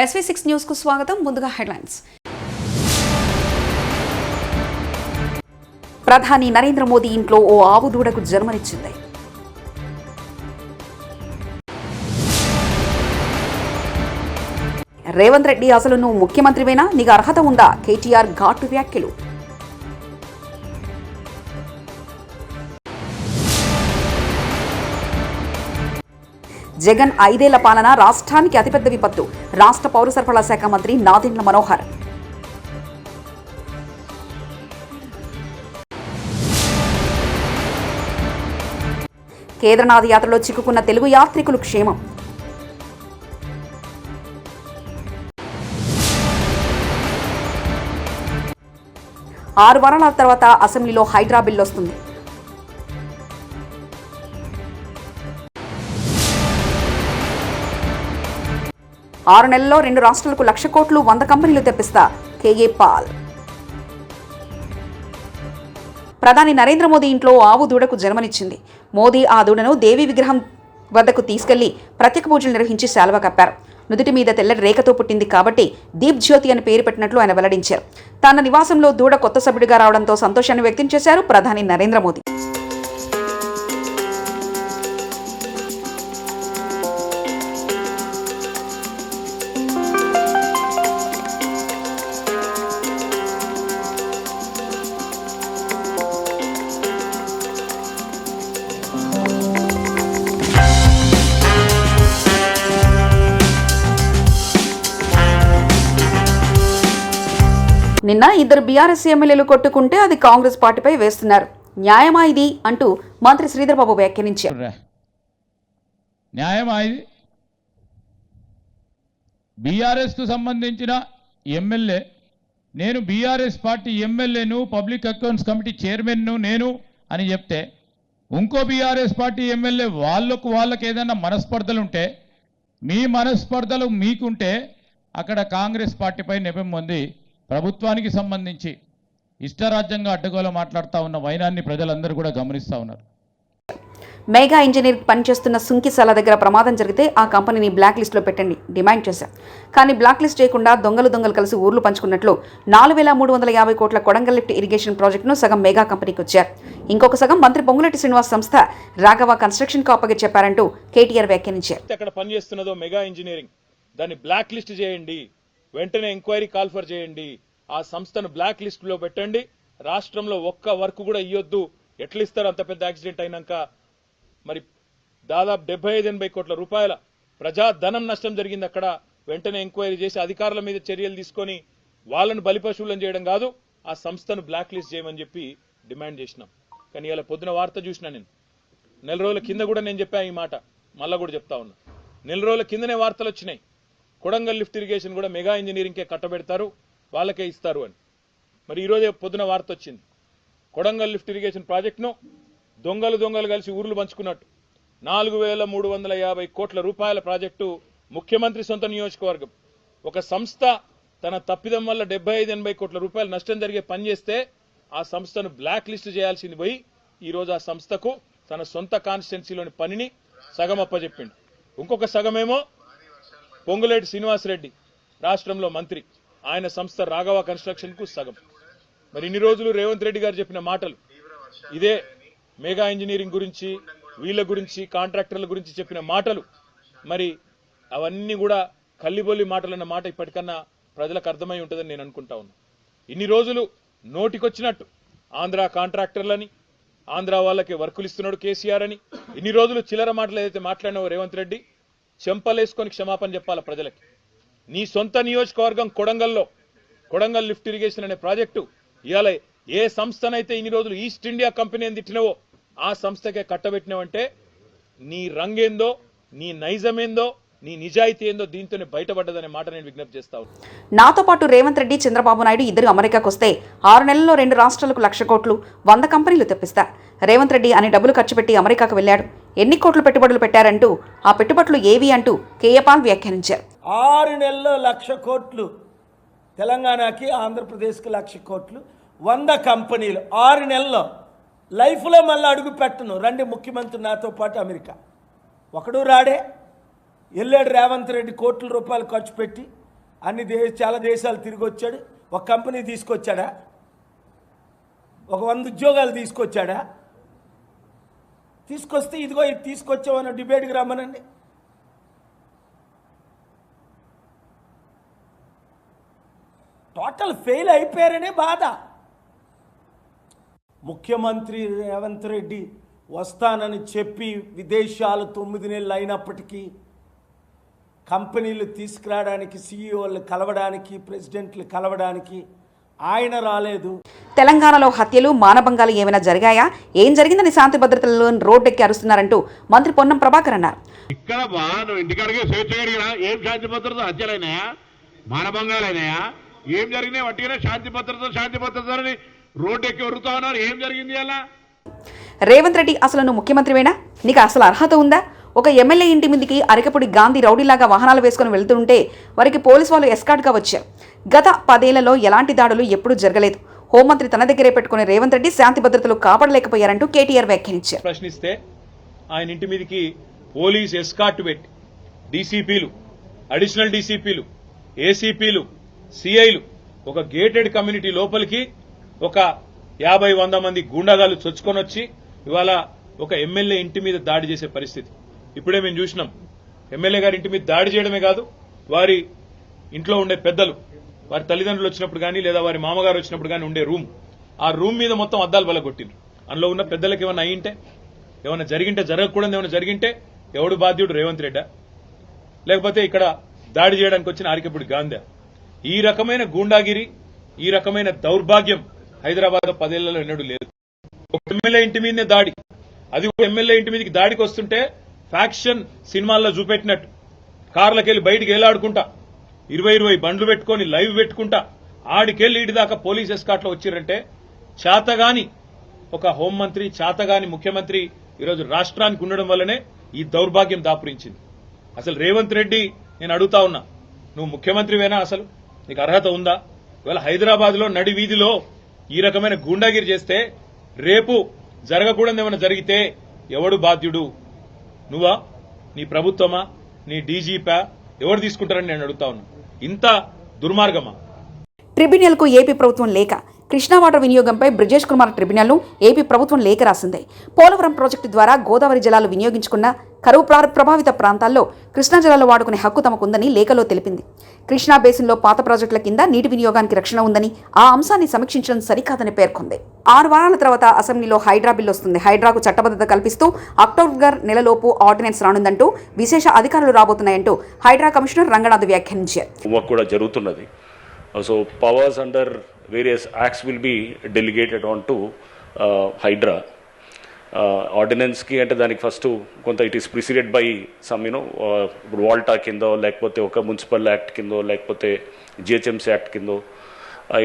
SV6 news కు స్వాగతం. ముందుగా హెడ్లైన్స్. ప్రధాని నరేంద్ర మోదీ ఇంట్లో ఓ ఆవు దూడకు జన్మనిచ్చింది. రేవంత్ రెడ్డి అసలు నువ్వు ముఖ్యమంత్రివేనా, నీకు అర్హత ఉందా? కేటీఆర్ ఘాటు వ్యాఖ్యలు. జగన్ 5 ఏళ్ల పాలన రాష్ట్రానికి అతిపెద్ద విపత్తు. రాష్ట్ర పౌర సరఫరాల శాఖ మంత్రి నాదెండ్ల మనోహర్. కేదార్నాథ్ యాత్రలో చిక్కుకున్న తెలుగు యాత్రికులు క్షేమం. ఆరు వారాల తర్వాత అసెంబ్లీలో హైడ్రా బిల్లు వస్తుంది. ఆరు నెలల్లో 2 రాష్ట్రాలకు 1,00,000 కోట్లు 100 కంపెనీలు తెప్పిస్తా కేఏ పాల్. ప్రధాని నరేంద్ర మోదీ ఇంట్లో ఆవు దూడకు జన్మనిచ్చింది. మోదీ ఆ దూడను దేవి విగ్రహం వద్దకు తీసుకెళ్లి ప్రత్యేక పూజలు నిర్వహించి శాలువ కప్పారు. నుదుటి మీద తెల్లటి రేఖతో పుట్టింది కాబట్టి దీప్ జ్యోతి అని పేరు పెట్టినట్లు ఆయన వెల్లడించారు. తన నివాసంలో దూడ కొత్త సభ్యుడిగా రావడంతో సంతోషాన్ని వ్యక్తం చేశారు ప్రధాని నరేంద్ర మోదీ. నిన్న 2 బీఆర్ఎస్ ఎమ్మెల్యేలు కొట్టుకుంటే అది కాంగ్రెస్ పార్టీపై వేస్తున్నారు. న్యాయమా ఇది అంటూ మంత్రి శ్రీధర్ బాబు వ్యాఖ్యానించారు. న్యాయమా ఇది? బీఆర్ఎస్ కు సంబంధించిన ఎమ్మెల్యే, నేను బీఆర్ఎస్ పార్టీ ఎమ్మెల్యేను, పబ్లిక్ అకౌంట్స్ కమిటీ చైర్మన్ను నేను అని చెప్తే, ఇంకో బీఆర్ఎస్ పార్టీ ఎమ్మెల్యే వాళ్ళకి ఏదైనా మనస్పర్ధలు ఉంటే, మీ మనస్పర్ధలు మీకుంటే అక్కడ కాంగ్రెస్ పార్టీపై నెపం ఉంది. ప్రభుత్వానికి సంబంధించి ఇష్టరాజ్యంగా అడ్డగోలు మాట్లాడుతూ ఉన్న వైనాన్ని ప్రజలందరూ కూడా గమనిస్తూ ఉన్నారు. మెగా ఇంజనీర్ పనిచేస్తున్న సుంకిసాల దగ్గర ప్రమాదం జరిగితే ఆ కంపెనీని బ్లాక్ లిస్టులో పెట్టండి డిమాండ్ చేశారు. కానీ బ్లాక్ లిస్ట్ చేయకుండా దొంగలు కలిసి ఊర్లు పంచుకున్నట్లు 4,350 కోట్ల కొడంగల్ లిఫ్ట్ ఇరిగేషన్ ప్రాజెక్టును సగం మెగా కంపెనీకి వచ్చారు. ఇంకొక సగం మంత్రి పొంగులేటి శ్రీనివాస్ సంస్థ రాఘవ కన్స్ట్రక్షన్ కు అప్పగించారంటూ కేటీఆర్ వ్యాఖ్యానించారు. అక్కడ పనిచేస్తున్నదో మెగా ఇంజనీరింగ్, దాన్ని బ్లాక్ లిస్ట్ చేయండి, వెంటనే ఎంక్వైరీ కాల్ఫర్ చేయండి, ఆ సంస్థను బ్లాక్ లిస్ట్ లో పెట్టండి. రాష్ట్రంలో ఒక్క వర్క్ కూడా ఇయ్యొద్దు. ఎట్లా ఇస్తారు అంత పెద్ద యాక్సిడెంట్ అయినాక? మరి దాదాపు 75-80 కోట్ల రూపాయల ప్రజాధనం నష్టం జరిగింది అక్కడ. వెంటనే ఎంక్వైరీ చేసి అధికారుల మీద చర్యలు తీసుకొని వాళ్ళను బలిపశువులను చేయడం కాదు, ఆ సంస్థను బ్లాక్ లిస్ట్ చేయమని చెప్పి డిమాండ్ చేసినాం. కానీ ఇలా పొద్దున వార్త చూసినా నేను, 4 రోజుల కింద కూడా నేను చెప్పా ఈ మాట, మళ్ళా కూడా చెప్తా ఉన్నా. 4 రోజుల కిందనే వార్తలు వచ్చినాయి, కొడంగల్ లిఫ్ట్ ఇరిగేషన్ కూడా మెగా ఇంజనీరింగ్కే కట్టబెడతారు, వాళ్ళకే ఇస్తారు అని. మరి ఈరోజే పొద్దున వార్త వచ్చింది, కొడంగల్ లిఫ్ట్ ఇరిగేషన్ ప్రాజెక్టును దొంగలు కలిసి ఊర్లు పంచుకున్నట్టు 4,350 కోట్ల రూపాయల ప్రాజెక్టు ముఖ్యమంత్రి సొంత నియోజకవర్గం. ఒక సంస్థ తన తప్పిదం వల్ల 75-80 కోట్ల రూపాయల నష్టం జరిగే పని చేస్తే ఆ సంస్థను బ్లాక్ లిస్ట్ చేయాల్సింది పోయి ఈరోజు ఆ సంస్థకు తన సొంత కాన్స్టిట్యున్సీలోని పనిని సగం అప్పచెప్పిండు. ఇంకొక సగమేమో పొంగులేటి శ్రీనివాసరెడ్డి రాష్ట్రంలో మంత్రి, ఆయన సంస్థ రాఘవ కన్స్ట్రక్షన్ కు సగం. మరి ఇన్ని రోజులు రేవంత్ రెడ్డి గారు చెప్పిన మాటలు ఇదే, మెగా ఇంజనీరింగ్ గురించి, వీళ్ళ గురించి, కాంట్రాక్టర్ల గురించి చెప్పిన మాటలు, మరి అవన్నీ కూడా కల్లిబొల్లి మాటలు అన్న మాట ఇప్పటికన్నా ప్రజలకు అర్థమై ఉంటుందని నేను అనుకుంటా ఉన్నా. ఇన్ని రోజులు నోటికొచ్చినట్టు ఆంధ్ర కాంట్రాక్టర్లని, ఆంధ్ర వాళ్ళకి వర్కులు ఇస్తున్నాడు కేసీఆర్ అని, ఇన్ని రోజులు చిల్లర మాటలు ఏదైతే మాట్లాడినావో రేవంత్ రెడ్డి, చెంపలేసుకొని క్షమాపణ చెప్పాల ప్రజలకి. నీ సొంత నియోజకవర్గం కొడంగల్ లిఫ్ట్ ఇరిగేషన్ అనే ప్రాజెక్టు ఇవాళ ఏ సంస్థనైతే ఇన్ని రోజులు ఈస్ట్ ఇండియా కంపెనీ అని తిట్టినవో ఆ సంస్థకే కట్టబెట్టినవంటే నీ రంగేందో, నీ నైజమేందో, నీ నిజాయితీ ఏందో దీంతోనే బయటపడ్డదనే మాట నేను విజ్ఞప్తి చేస్తాను. నాతో పాటు రేవంత్ రెడ్డి, చంద్రబాబు నాయుడు ఇద్దరు అమెరికాకు వస్తే 6 నెలల్లో 2 రాష్ట్రాలకు 1,00,000 కోట్లు 100 కంపెనీలు తెప్పిస్తారు. రేవంత్ రెడ్డి అనే డబ్బులు ఖర్చు పెట్టి అమెరికాకు వెళ్లాడు. ఎన్ని కోట్లు పెట్టుబడులు పెట్టారంటూ, ఆ పెట్టుబడులు ఏవి అంటూ కేఏ పాల్ వ్యాఖ్యానించారు. 6 నెలల్లో 1,00,000 కోట్లు తెలంగాణకి, ఆంధ్రప్రదేశ్కి 1,00,000 కోట్లు, 100 కంపెనీలు 6 నెలల్లో. లైఫ్లో మళ్ళీ అడుగు పెట్టను, రండి ముఖ్యమంత్రి నాతో పాటు అమెరికా. ఒకడు రాడే, వెళ్ళాడు రేవంత్ రెడ్డి కోట్ల రూపాయలు ఖర్చు పెట్టి చాలా దేశాలు తిరిగి వచ్చాడు. ఒక కంపెనీ తీసుకొచ్చాడా? ఒక 100 ఉద్యోగాలు తీసుకొచ్చాడా? తీసుకొస్తే ఇదిగో ఇది తీసుకొచ్చామన్న డిబేట్కి రమ్మనండి. టోటల్ ఫెయిల్ అయిపోయారనే బాధ. ముఖ్యమంత్రి రేవంత్ రెడ్డి వస్తానని చెప్పి విదేశాలు 9 నెలలు అయినప్పటికీ కంపెనీలు తీసుకురావడానికి, సీఈఓలు కలవడానికి, ప్రెసిడెంట్లు కలవడానికి ఆయన రాలేదు. తెలంగాణలో హత్యలు, మానభంగాలు ఏమైనా జరిగాయా? ఏం జరిగిందని శాంతి భద్రతలలో రోడ్డెక్కి అరుస్తున్నారంటూ మంత్రి పొన్నం ప్రభాకర్ అన్నారు. ఇక్కడ నువ్వు ఇంటికాడికి స్వేచ్ఛ కలిగినా ఏం శాంతి భద్రత హత్యలైనాయా, మానభంగాలైనాయా, ఏం జరిగినాయి? వట్టిగానే శాంతి భద్రతని రోడ్డెక్కి వరుతా ఉన్నారు. ఏం జరిగింది అలా? రేవంత్ రెడ్డి, అసలు నువ్వు ముఖ్యమంత్రివేనా? నీకు అసలు అర్హత ఉందా? ఒక ఎమ్మెల్యే ఇంటి మీదకి అరకపొడి గాంధీ రౌడీలాగా వాహనాలు వేసుకుని వెళ్తుంటే వారికి పోలీసు వాళ్ళు ఎస్కార్ట్గా వచ్చారు. గత 10 ఏళ్లలో ఎలాంటి దాడులు ఎప్పుడూ జరగలేదు. హోంమంత్రి తన దగ్గరే పెట్టుకునే రేవంత్ రెడ్డి శాంతి భద్రతలు కాపాడలేకపోయారంటూ కేటీఆర్ వ్యాఖ్యానించారు. ప్రశ్నిస్తే ఆయన ఇంటి మీదకి పోలీస్ ఎస్కార్ట్ పెట్టి డీసీపీలు, అడిషనల్ డీసీపీలు, ఏసీపీలు, సిఐలు ఒక గేటెడ్ కమ్యూనిటీ లోపలికి ఒక 50-100 మంది గూండాగాలు చొచ్చుకొని వచ్చి ఇవాళ ఒక ఎమ్మెల్యే ఇంటి మీద దాడి చేసే పరిస్థితి ఇప్పుడే మేము చూసినాం. ఎమ్మెల్యే గారి ఇంటి మీద దాడి చేయడమే కాదు, వారి ఇంట్లో ఉండే పెద్దలు, వారి తల్లిదండ్రులు వచ్చినప్పుడు కానీ లేదా వారి మామగారు వచ్చినప్పుడు కానీ ఉండే ఆ రూమ్ మీద మొత్తం అద్దాలు బలగొట్టిండ్రు. అందులో ఉన్న పెద్దలకు ఏమైనా అయ్యింటే, ఏమైనా జరిగింటే, జరగకూడదు ఏమైనా జరిగింటే ఎవడు బాధ్యుడు? రేవంత్ రెడ్డా? లేకపోతే ఇక్కడ దాడి చేయడానికి వచ్చిన ఆరికపూడి గాంధీ? ఈ రకమైన గూండాగిరి, ఈ రకమైన దౌర్భాగ్యం హైదరాబాద్ 10 ఏళ్లలో ఎన్నడూ లేదు. ఒక ఎమ్మెల్యే ఇంటి మీదనే దాడి, అది ఒక ఎమ్మెల్యే ఇంటి మీదకి దాడికి వస్తుంటే ఫ్యాక్షన్ సినిమాల్లో చూపెట్టినట్టు కార్లకెళ్లి బయటికి ఏలాడుకుంటా 20 బండ్లు పెట్టుకుని లైవ్ పెట్టుకుంటా ఆడికెళ్లి ఇటు దాకా పోలీస్ ఎస్కాట్ లో వచ్చిరంటే చేతగాని ఒక హోంమంత్రి, చేతగాని ముఖ్యమంత్రి ఈరోజు రాష్ట్రానికి ఉండడం వల్లనే ఈ దౌర్భాగ్యం దాపురించింది. అసలు రేవంత్ రెడ్డి, నేను అడుగుతా ఉన్నా, నువ్వు ముఖ్యమంత్రివేనా? అసలు నీకు అర్హత ఉందా? ఇవాళ హైదరాబాద్ లో నడి వీధిలో ఈ రకమైన గూండాగిరి చేస్తే రేపు జరగకూడదు ఏమైనా జరిగితే ఎవడు బాధ్యుడు? నువ్వా? నీ ప్రభుత్వమా? నీ డీజీపా? ఎవరు తీసుకుంటారని నేను అడుగుతా ఉన్నా. ఇంత దుర్మార్గమా? ట్రిబ్యునల్కు ఏపీ ప్రభుత్వం లేఖ. కృష్ణా వాటర్ వినియోగంపై బ్రిజేష్ కుమార్ ట్రిబ్యునల్ను ఏపీ ప్రభుత్వం లేఖ రాసింది. పోలవరం ప్రాజెక్టు ద్వారా గోదావరి జలాలు వినియోగించుకున్న కరువు ప్రభావిత ప్రాంతాల్లో కృష్ణా జలాలు వాడుకునే హక్కు తమకుందని లేఖలో తెలిపింది. కృష్ణా బేసిన్లో పాత ప్రాజెక్టుల కింద నీటి వినియోగానికి రక్షణ ఉందని, ఆ అంశాన్ని సమీక్షించడం సరికాదని పేర్కొంది. 6 వారాల తర్వాత అసెంబ్లీలో హైడ్రా బిల్లు వస్తుంది. హైడ్రాకు చట్టబద్ధత కల్పిస్తూ అక్టోబర్ నెలలోపు ఆర్డినెన్స్ రానుందంటూ, విశేష అధికారులు రాబోతున్నాయంటూ హైడ్రా కమిషనర్ రంగనాథ్ వ్యాఖ్యానించారు. So powers under various acts will be delegated on to Hydra. Ordinance ki ante daniki first konta it is preceded by some Volta kindo lekapothe oka municipal act kindo lekapothe GHMC act kindo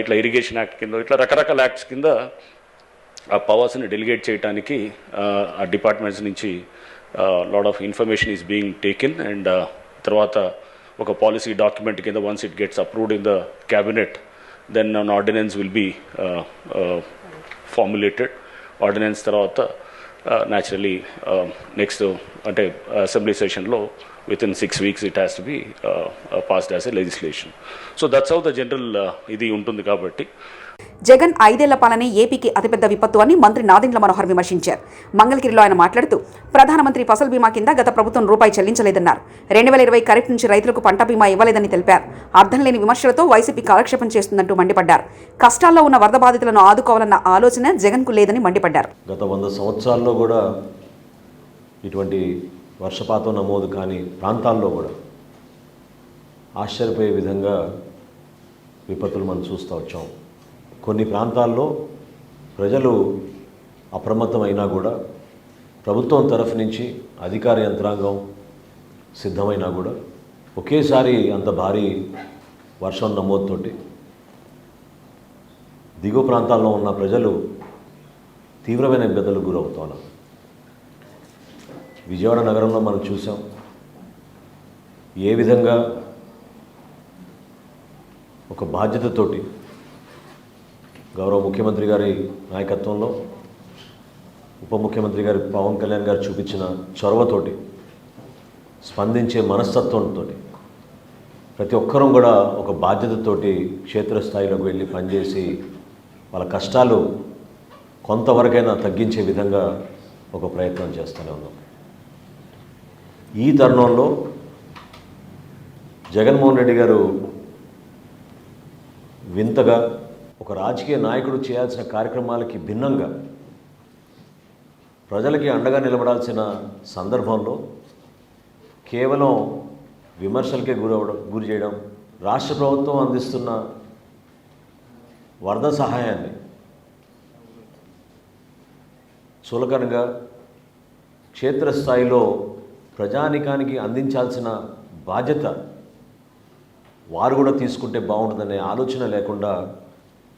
itla irrigation act kindo itla rakarakala acts kinda aa powers ni delegate cheyadaniki aa departments nunchi lot of information is being taken and tarvata ఒక policy document కింద once it gets approved in the cabinet then an ordinance will be formulated. Ordinance తర్వాత naturally next అంటే assembly సెషన్లో within 6 weeks it has to be passed as a legislation. So that's how the general ఇది ఉంటుంది. కాబట్టి జగన్ 5 ఏళ్ల పాలనే ఏపీకి అతిపెద్ద విపత్తు అని మంత్రి నాదెండ్ల మనోహర్ విమర్శించారు. మంగళగిరిలో ఆయన మాట్లాడుతూ, ప్రధానమంత్రి ఫసల్ బీమా కింద గత ప్రభుత్వం రూపాయి చెల్లించలేదన్నారు. 2020 ఖరీఫ్ నుంచి రైతులకు పంట బీమా ఇవ్వలేదని తెలిపారు. అర్థం లేని విమర్శలతో వైసీపీ కాలక్షేపం చేస్తుందంటూ మండిపడ్డారు. కష్టాల్లో ఉన్న వరద బాధితులను ఆదుకోవాలన్న ఆలోచన జగన్కు లేదని మండిపడ్డారు. గత 100 సంవత్సరాల్లో కూడా ఇటువంటి వర్షపాతం నమోదు కాని ప్రాంతాల్లో కూడా ఆశ్చర్యపోయే విధంగా విపత్తులు మనం చూస్తూ వచ్చాం. కొన్ని ప్రాంతాల్లో ప్రజలు అప్రమత్తమైనా కూడా ప్రభుత్వం తరఫు నుంచి అధికార యంత్రాంగం సిద్ధమైనా కూడా ఒకేసారి అంత భారీ వర్షం నమోదుతోటి దిగువ ప్రాంతాల్లో ఉన్న ప్రజలు తీవ్రమైన ఇబ్బందులకు గురవుతున్నారు. విజయవాడ నగరంలో మనం చూసాం ఏ విధంగా ఒక బాధ్యతతోటి గౌరవ ముఖ్యమంత్రి గారి నాయకత్వంలో ఉప ముఖ్యమంత్రి గారి పవన్ కళ్యాణ్ గారు చూపించిన చొరవతోటి, స్పందించే మనస్తత్వంతో ప్రతి ఒక్కరూ కూడా ఒక బాధ్యతతోటి క్షేత్రస్థాయిలోకి వెళ్ళి పనిచేసి వాళ్ళ కష్టాలు కొంతవరకైనా తగ్గించే విధంగా ఒక ప్రయత్నం చేస్తూనే ఉన్నాం. ఈ తరుణంలో జగన్మోహన్ రెడ్డి గారు వింతగా ఒక రాజకీయ నాయకుడు చేయాల్సిన కార్యక్రమాలకి భిన్నంగా ప్రజలకి అండగా నిలబడాల్సిన సందర్భంలో కేవలం విమర్శలకే గురి చేయడం, రాష్ట్ర ప్రభుత్వం అందిస్తున్న వరద సహాయాన్ని చులకనగా క్షేత్రస్థాయిలో ప్రజానికానికి అందించాల్సిన బాధ్యత వారు కూడా తీసుకుంటే బాగుంటుందనే ఆలోచన లేకుండా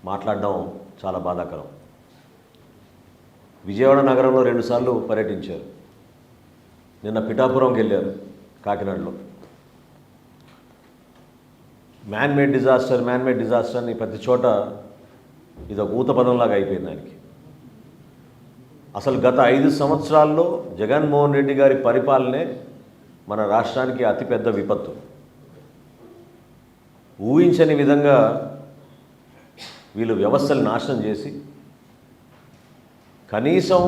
మాట్లాడడం చాలా బాధాకరం. విజయవాడ నగరంలో 2 సార్లు పర్యటించారు. నిన్న పిఠాపురంకి వెళ్ళారు, కాకినాడలో. మ్యాన్ మేడ్ డిజాస్టర్ అని ప్రతి చోట ఇది ఒక ఊతపదంలాగా అయిపోయింది ఆయనకి. అసలు గత 5 సంవత్సరాల్లో జగన్మోహన్ రెడ్డి గారి పరిపాలనే మన రాష్ట్రానికి అతిపెద్ద విపత్తు. ఊహించని విధంగా వీళ్ళు వ్యవస్థలు నాశనం చేసి కనీసం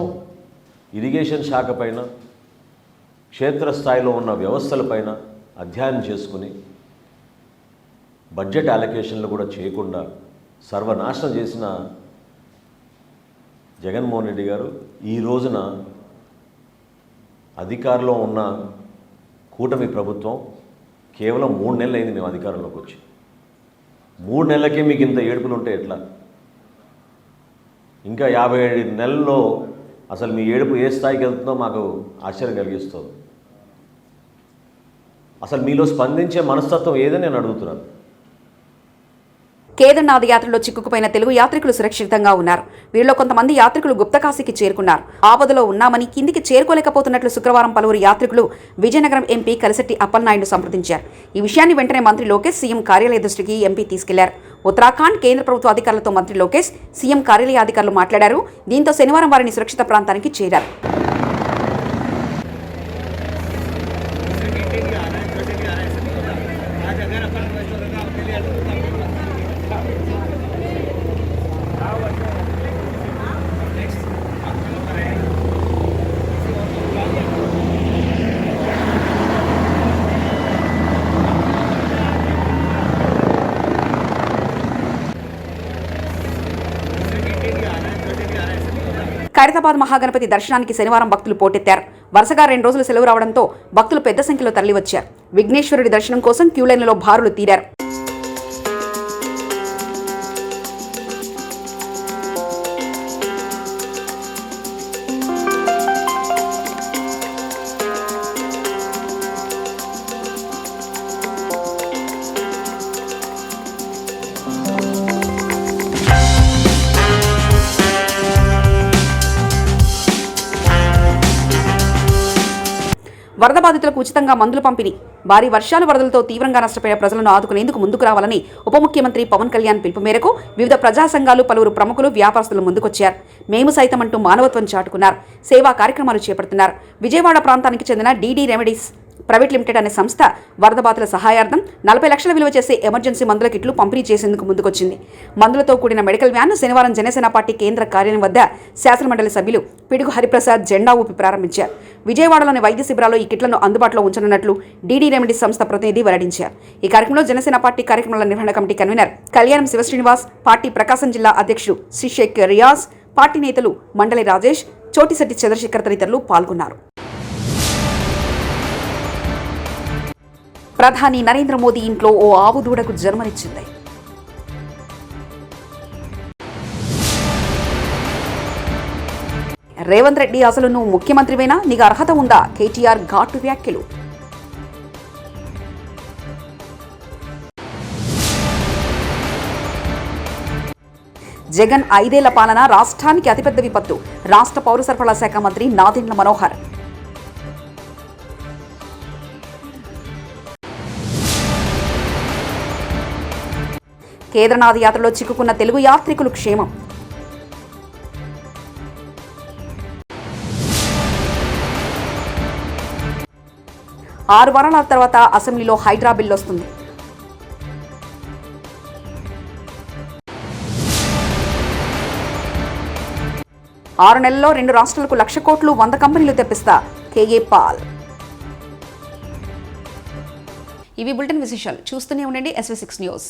ఇరిగేషన్ శాఖ పైన, క్షేత్రస్థాయిలో ఉన్న వ్యవస్థలపైన అధ్యయనం చేసుకుని బడ్జెట్ అలొకేషన్లు కూడా చేయకుండా సర్వనాశనం చేసిన జగన్మోహన్ రెడ్డి గారు ఈ రోజున అధికారంలో ఉన్న కూటమి ప్రభుత్వం కేవలం 3 నెలలు అయింది మేము అధికారంలోకి వచ్చి. 3 నెలలకే మీకు ఇంత ఏడుపులు ఉంటే ఎట్లా? ఇంకా 57 నెలల్లో అసలు మీ ఏడుపు ఏ స్థాయికి వెళ్తుందో మాకు ఆశ్చర్యం కలిగిస్తుంది. అసలు మీలో స్పందించే మనస్తత్వం ఏదని నేను అడుగుతున్నాను. కేదార్నాథ్ యాత్రలో చిక్కుకుపోయిన తెలుగు యాత్రికులు సురక్షితంగా ఉన్నారు. వీరిలో కొంతమంది యాత్రికులు గుప్తకాశీకి చేరుకున్నారు. ఆపదలో ఉన్నామని కిందికి చేరుకోలేకపోతున్నట్లు శుక్రవారం పలువురు యాత్రికులు విజయనగరం ఎంపీ కలిశెట్టి అప్పలనాయుడు సంప్రదించారు. ఈ విషయాన్ని వెంటనే మంత్రి లోకేష్ సీఎం కార్యాలయ దృష్టికి ఎంపీ తీసుకెళ్లారు. ఉత్తరాఖండ్ కేంద్ర ప్రభుత్వ అధికారులతో మంత్రి లోకేష్, సీఎం కార్యాలయ అధికారులు మాట్లాడారు. దీంతో శనివారం వారిని సురక్షిత ప్రాంతానికి చేరారు. ఖైరతాబాద్ మహాగణపతి దర్శనానికి శనివారం భక్తులు పోటెత్తారు. వరుసగా 2 రోజులు సెలవు రావడంతో భక్తులు పెద్ద సంఖ్యలో తరలివచ్చారు. విఘ్నేశ్వరుడి దర్శనం కోసం క్యూలైన్లలో భారులు తీరారు. వరద బాధితులకు ఉచితంగా మందులు పంపిణీ. భారీ వర్షాలు, వరదలతో తీవ్రంగా నష్టపోయిన ప్రజలను ఆదుకునేందుకు ముందుకు రావాలని ఉప ముఖ్యమంత్రి పవన్ కళ్యాణ్ పిలుపు మేరకు వివిధ ప్రజా సంఘాలు, పలువురు ప్రముఖులు, వ్యాపారస్తులు ముందుకొచ్చారు. మేము సైతం అంటూ మానవత్వం చాటుకున్నారు. సేవా కార్యక్రమాలు చేపడుతున్నారు. విజయవాడ ప్రాంతానికి చెందిన డీడీ రెమెడీస్ ప్రైవేట్ లిమిటెడ్ అనే సంస్థ వరద బాధితుల సహాయార్థం 40 లక్షల విలువ చేసే ఎమర్జెన్సీ మందుల కిట్లు పంపిణీ చేసేందుకు ముందుకొచ్చింది. మందులతో కూడిన మెడికల్ వ్యాన్ను శనివారం జనసేన పార్టీ కేంద్ర కార్యాలయం వద్ద శాసనమండలి సభ్యులు పిడుగు హరిప్రసాద్ జెండా ఊపి ప్రారంభించారు. విజయవాడలోని వైద్య శిబిరాల్లో ఈ కిట్లను అందుబాటులో ఉంచనున్నట్లు డీడీ రెమెడీస్ సంస్థ ప్రతినిధి వెల్లడించారు. ఈ కార్యక్రమంలో జనసేన పార్టీ కార్యక్రమాల నిర్వహణ కమిటీ కన్వీనర్ కళ్యాణం శివశ్రీనివాస్, పార్టీ ప్రకాశం జిల్లా అధ్యక్షుడు శ్రీ షేక్ రియాజ్, పార్టీ నేతలు మండలి రాజేష్, చోటిశెట్టి చంద్రశేఖర్ తదితరులు పాల్గొన్నారు. ప్రధాని నరేంద్ర మోదీ ఇంట్లో ఓ ఆవు దూడకు జన్మనిచ్చింది. రేవంత్ రెడ్డి, అసలు నువ్వు ముఖ్యమంత్రివేనా? నీకు అర్హత ఉందా? కేటీఆర్ ఘాటు వ్యాఖ్యలు. జగన్ 5 ఏళ్ల పాలన రాష్ట్రానికి అతిపెద్ద విపత్తు. రాష్ట్ర పౌర సరఫరాల శాఖ మంత్రి నాదెండ్ల మనోహర్. కేదార్నాథ్ యాత్రలో చిక్కుకున్న తెలుగు యాత్రికులు క్షేమం. ఆరు వారాల తర్వాత అసెంబ్లీలో హైడ్రా బిల్ వస్తుంది. 6 నెలల్లో 2 రాష్ట్రాలకు 1,00,000 కోట్లు 100 కంపెనీలు తెప్పిస్తా కేఏ పాల్. ఇవి బులెటిన్ విశేషాలు. చూస్తూనే ఉండండి SV6 న్యూస్.